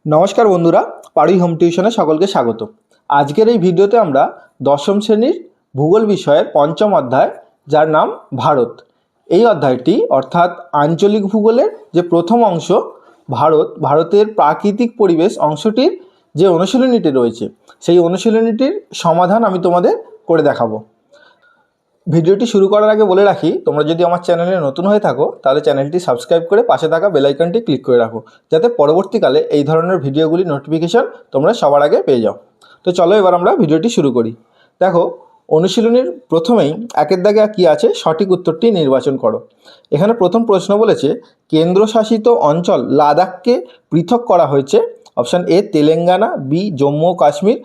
নমস্কার বন্ধুরা, পাড়ি হোম টিউশনে সকলকে স্বাগত। আজকের এই ভিডিওতে আমরা দশম শ্রেণীর ভূগোল বিষয়ের পঞ্চম অধ্যায়, যার নাম ভারত, এই অধ্যায়টি অর্থাৎ আঞ্চলিক ভূগোলের যে প্রথম অংশ ভারতের প্রাকৃতিক পরিবেশ অংশটির যে অনুশীলনীটি রয়েছে, সেই অনুশীলনীটির সমাধান আমি তোমাদের করে দেখাবো। ভিডিওটি শুরু করার আগে বলে রাখি, তোমরা যদি আমার চ্যানেলে নতুন হয়ে থাকো তাহলে চ্যানেলটি সাবস্ক্রাইব করে পাশে থাকা বেল আইকনটি ক্লিক করে রাখো, যাতে পরবর্তীকালে এই ধরনের ভিডিওগুলির নোটিফিকেশান তোমরা সবার আগে পেয়ে যাও। তো চলো এবার আমরা ভিডিওটি শুরু করি। দেখো, অনুশীলনীর প্রথমেই একের দাগে কী আছে, সঠিক উত্তরটি নির্বাচন করো। এখানে প্রথম প্রশ্ন বলেছে, কেন্দ্রশাসিত অঞ্চল লাদাখকে পৃথক করা হয়েছে। Option A Telangana, B Jammu ও কাশ্মীর,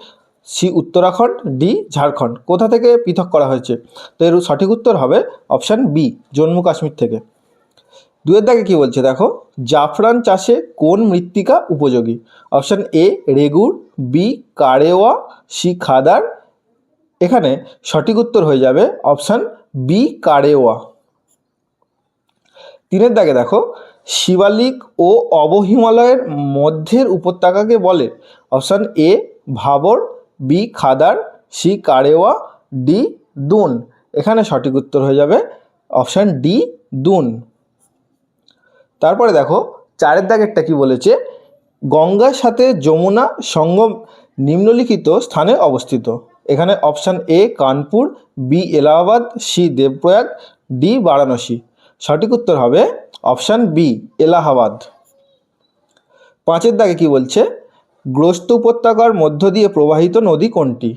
সি উত্তরাখণ্ড, ডি ঝাড়খণ্ড। কোথা থেকে পৃথক করা হয়েছে? তো এর সঠিক উত্তর হবে অপশান বি, জম্মু কাশ্মীর থেকে। দুয়ের দাগে কী বলছে দেখো, জাফরান চাষে কোন মৃত্তিকা উপযোগী? Option A regur, B কারেওয়া, C খাদার। এখানে সঠিক উত্তর হয়ে যাবে অপশান বি কারেওয়া। তিনের দাগে দেখো, শিবালিক ও অবহিমালয়ের মধ্যের উপত্যকাকে বলে। Option A Bhabar, B Khadar, C Karewa, D Dun. এখানে সঠিক উত্তর হয়ে যাবে অপশান ডি দুন। তারপরে দেখো, চারের দাগেরটা কি বলেছে, গঙ্গার সাথে যমুনা সঙ্গম নিম্নলিখিত স্থানে অবস্থিত। এখানে option A Kanpur, B Allahabad, C Devprayag, D Varanasi. সঠিক উত্তর হবে অপশান বি এলাহাবাদ। পাঁচের দাগে কি বলছে, গ্রস্ত উপত্যকার মধ্য দিয়ে প্রবাহিত নদী কোনটি?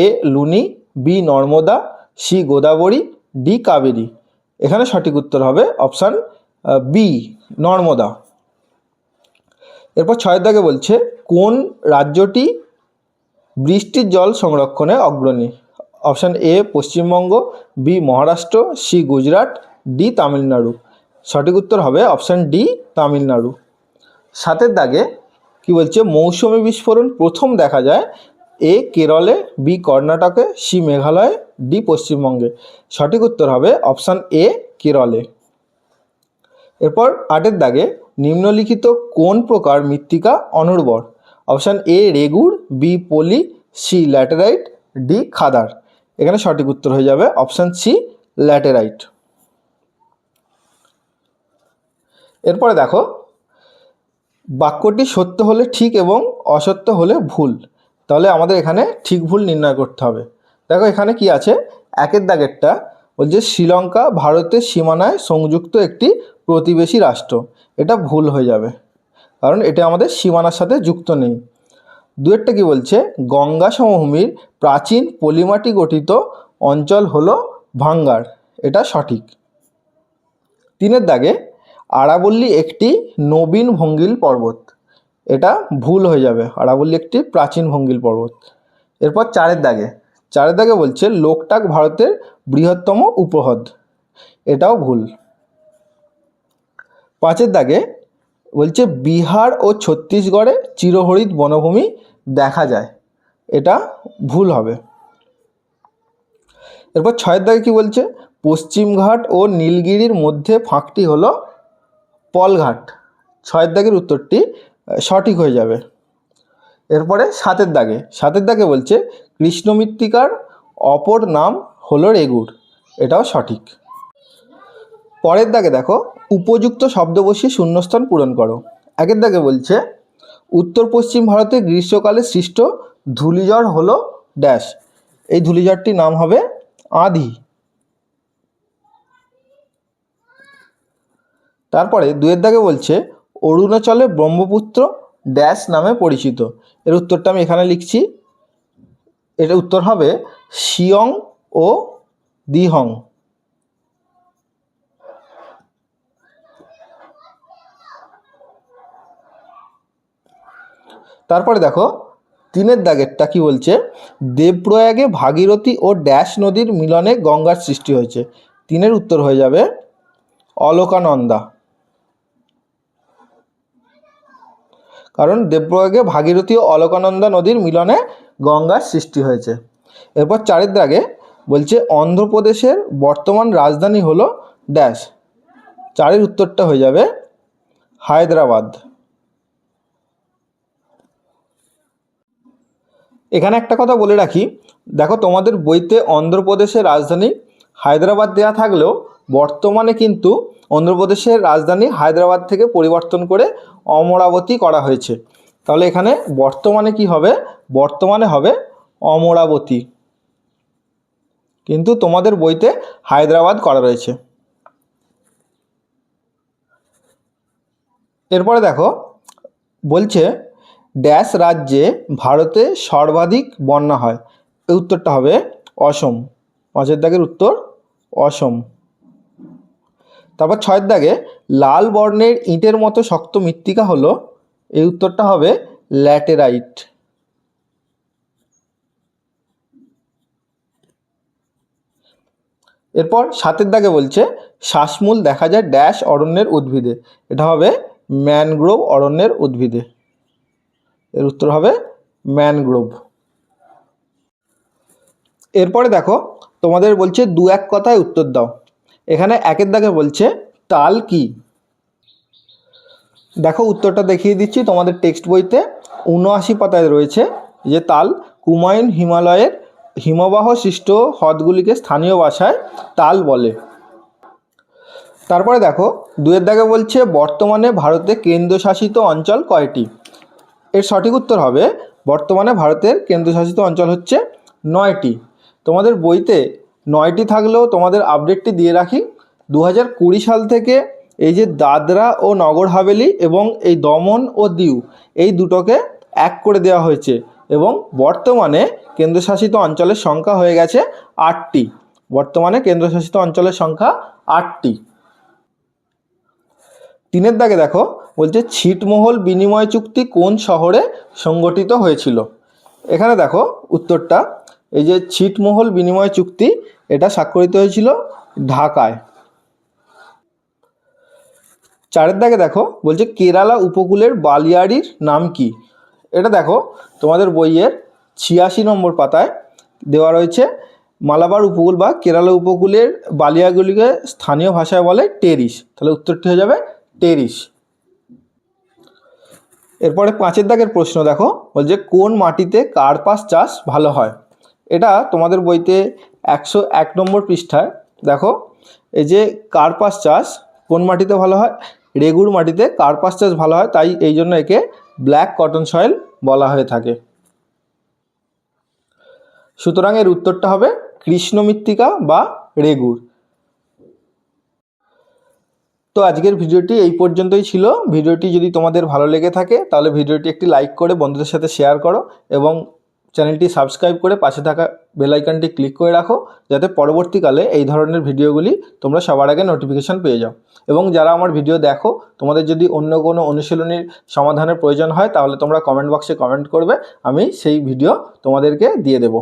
A Luni, B Narmada, C Godavari, D Kaveri. এখানে সঠিক উত্তর হবে অপশান বি নর্মদা। এরপর ছয়ের দাগে বলছে, কোন রাজ্যটি বৃষ্টির জল সংরক্ষণে অগ্রণী? Option A Paschimbanga, B Maharashtra, C Gujarat, D Tamil Nadu. সঠিক উত্তর হবে অপশান ডি তামিলনাড়ু। সাতের দাগে কি বলছে, মৌসুমী বিস্ফোরণ প্রথম দেখা যায়। এ কেরলে, বি কর্ণাটকে, সি মেঘালয়ে, ডি পশ্চিমবঙ্গে। সঠিক উত্তর হবে অপশান এ কেরলে। এরপর আটের দাগে, নিম্নলিখিত কোন প্রকার মৃত্তিকা অনুর্বর? অপশান এ রেগুড়, বি পলি, সি ল্যাটেরাইট, ডি খাদার। এখানে সঠিক উত্তর হয়ে যাবে অপশান সি ল্যাটেরাইট। এরপরে দেখো, বাক্যটি সত্য হলে ঠিক এবং অসত্য হলে ভুল। তাহলে আমাদের এখানে ঠিক ভুল নির্ণয় করতে হবে। দেখো এখানে কি আছে, একের দাগেরটা বলছে শ্রীলঙ্কা ভারতের সীমানায় সংযুক্ত একটি প্রতিবেশী রাষ্ট্র। এটা ভুল হয়ে যাবে, কারণ এটা আমাদের সীমানার সাথে যুক্ত নেই। দুয়েরটা কি বলছে, গঙ্গা সমভূমির প্রাচীন পলিমাটি গঠিত অঞ্চল হলো ভাঙ্গার। এটা সঠিক। তিনের দাগে, আরাবল্লী একটি নবীন ভঙ্গিল পর্বত। এটা ভুল হয়ে যাবে, আরাবল্লী একটি প্রাচীন ভঙ্গিল পর্বত। এরপর চারের দাগে বলছে লোকটাক ভারতের বৃহত্তম উপহ্রদ। এটাও ভুল। পাঁচের দাগে বলছে বিহার ও ছত্তিশগড়ে চিরহরিত বনভূমি দেখা যায়। এটা ভুল হবে। এরপর ছয়ের দাগে কি বলছে, পশ্চিমঘাট ও নীলগিরির মধ্যে ফাঁকটি হলো পলঘাট। ছয়ের দাগের উত্তরটি সঠিক হয়ে যাবে। এরপরে সাতের দাগে বলছে কৃষ্ণ মৃত্তিকার অপর নাম হলো রেগুড়। এটাও সঠিক। পরের দাগে দেখো, উপযুক্ত শব্দ বসিয়ে শূন্যস্থান পূরণ করো। একের দাগে বলছে উত্তর পশ্চিম ভারতে গ্রীষ্মকালে সৃষ্ট ধূলিঝড় হলো ড্যাশ। এই ধূলিঝড়টির নাম হবে আঁধি। তারপরে দুয়ের দাগে বলছে অরুণাচলে ব্রহ্মপুত্র ড্যাশ নামে পরিচিত। এর উত্তরটা আমি এখানে লিখছি। এর উত্তর হবে শিয়ং ও দিহং। তারপরে দেখো তিনের দাগেরটা কি বলছে, দেবপ্রয়াগে ভাগীরথী ও ড্যাশ নদীর মিলনে গঙ্গার সৃষ্টি হয়েছে। তিনের উত্তর হয়ে যাবে অলকানন্দা। কারণ দেবপ্রয়াগে ভাগীরথী ও অলকানন্দা নদীর মিলনে গঙ্গার সৃষ্টি হয়েছে। এরপর চারের দাগে বলছে অন্ধ্রপ্রদেশের বর্তমান রাজধানী হলো ড্যাশ। চারের উত্তরটা হয়ে যাবে হায়দ্রাবাদ। এখানে একটা কথা বলে রাখি, দেখো তোমাদের বইতে অন্ধ্রপ্রদেশের রাজধানী হায়দ্রাবাদ দেওয়া থাকলেও বর্তমানে কিন্তু অন্ধ্রপ্রদেশের রাজধানী হায়দ্রাবাদ থেকে পরিবর্তন করে অমরাবতী করা হয়েছে। তাহলে এখানে বর্তমানে কি হবে? বর্তমানে হবে অমরাবতী, কিন্তু তোমাদের বইতে হায়দ্রাবাদ করা রয়েছে। এরপরে দেখো বলছে ড্যাশ রাজ্যে ভারতে সর্বাধিক বন্যা হয়। এই উত্তরটা হবে অসম। 5 দাগের উত্তর অসম। তারপর 6 দাগে লাল বর্ণের ইটের মতো শক্ত মৃত্তিকা হলো। এই উত্তরটা হবে ল্যাটেরাইট। এরপর 7 দাগে বলছে শ্বাসমূল দেখা যায় ড্যাশ অরণ্যের উদ্ভিদে। এটা হবে ম্যানগ্রোভ অরণ্যের উদ্ভিদে। এর উত্তর হবে ম্যানগ্রোভ। এরপরে দেখো তোমাদের বলছে 2-1 কথায় উত্তর দাও। এখানে 1 দাগে বলছে তাল কি? দেখো উত্তরটা দেখিয়ে দিচ্ছি, তোমাদের টেক্সট বইতে 79 পাতায় রয়েছে যে তাল কুমায়ুন হিমালয়ের হিমবাহ সৃষ্ট হ্রদগুলিকে স্থানীয় ভাষায় তাল বলে। তারপরে দেখো 2 দাগে বলছে বর্তমানে ভারতে কেন্দ্রশাসিত অঞ্চল কয়টি? এর সঠিক উত্তর হবে বর্তমানে ভারতের কেন্দ্রশাসিত অঞ্চল হচ্ছে 9টি। তোমাদের বইতে 9টি থাকলেও তোমাদের আপডেটটি দিয়ে রাখি, 2020 সাল থেকে এই যে দাদরা ও নগর হাভেলি এবং এই দমন ও দিউ এই দুটোকে এক করে দেওয়া হয়েছে এবং বর্তমানে কেন্দ্রশাসিত অঞ্চলের সংখ্যা হয়ে গেছে 8টি। বর্তমানে কেন্দ্রশাসিত অঞ্চলের সংখ্যা 8টি। 3 দাগে দেখো বলছে ছিটমহল বিনিময় চুক্তি কোন শহরে সংগঠিত হয়েছিল? এখানে দেখো উত্তরটা, এই যে ছিটমহল বিনিময় চুক্তি এটা স্বাক্ষরিত হয়েছিল ঢাকায়। 4 দাগে দেখো বলছে কেরালা উপকূলের বালিয়াড়ির নাম কি? এটা দেখো তোমাদের বইয়ের 86 নম্বর পাতায় দেওয়া রয়েছে মালাবার উপকূল বা কেরালা উপকূলের বালিয়াগুলিকে স্থানীয় ভাষায় বলে টেরিস। তাহলে উত্তরটি হয়ে যাবে টেরিস। এরপরে 5 দাগের প্রশ্ন দেখো বলছে কোন মাটিতে কার্পাস চাষ ভালো হয়? এটা তোমাদের বইতে 101 নম্বর পৃষ্ঠায় দেখো এই যে কার্পাস চাষ কোন মাটিতে ভালো হয়? রেগুর মাটিতে কার্পাস চাষ ভালো হয়, তাই এই জন্য একে ব্ল্যাক কটন সয়েল বলা হয়ে থাকে। সুতরাং এর উত্তরটা হবে কৃষ্ণ মৃত্তিকা বা রেগুর। তো আজকের ভিডিওটি এই পর্যন্তই ছিল। ভিডিওটি যদি তোমাদের ভালো লেগে থাকে তাহলে ভিডিওটি একটি লাইক করে বন্ধুদের সাথে শেয়ার করো এবং চ্যানেলটি সাবস্ক্রাইব করে পাশে থাকা বেল আইকনটি ক্লিক করে রাখো, যাতে পরবর্তীকালে এই ধরনের ভিডিওগুলি তোমরা সবার আগে নোটিফিকেশান পেয়ে যাও। এবং যারা আমার ভিডিও দেখো তোমাদের যদি অন্য কোনো অনুশীলনীর সমাধানের প্রয়োজন হয় তাহলে তোমরা কমেন্ট বক্সে কমেন্ট করবে, আমি সেই ভিডিও তোমাদেরকে দিয়ে দেবো।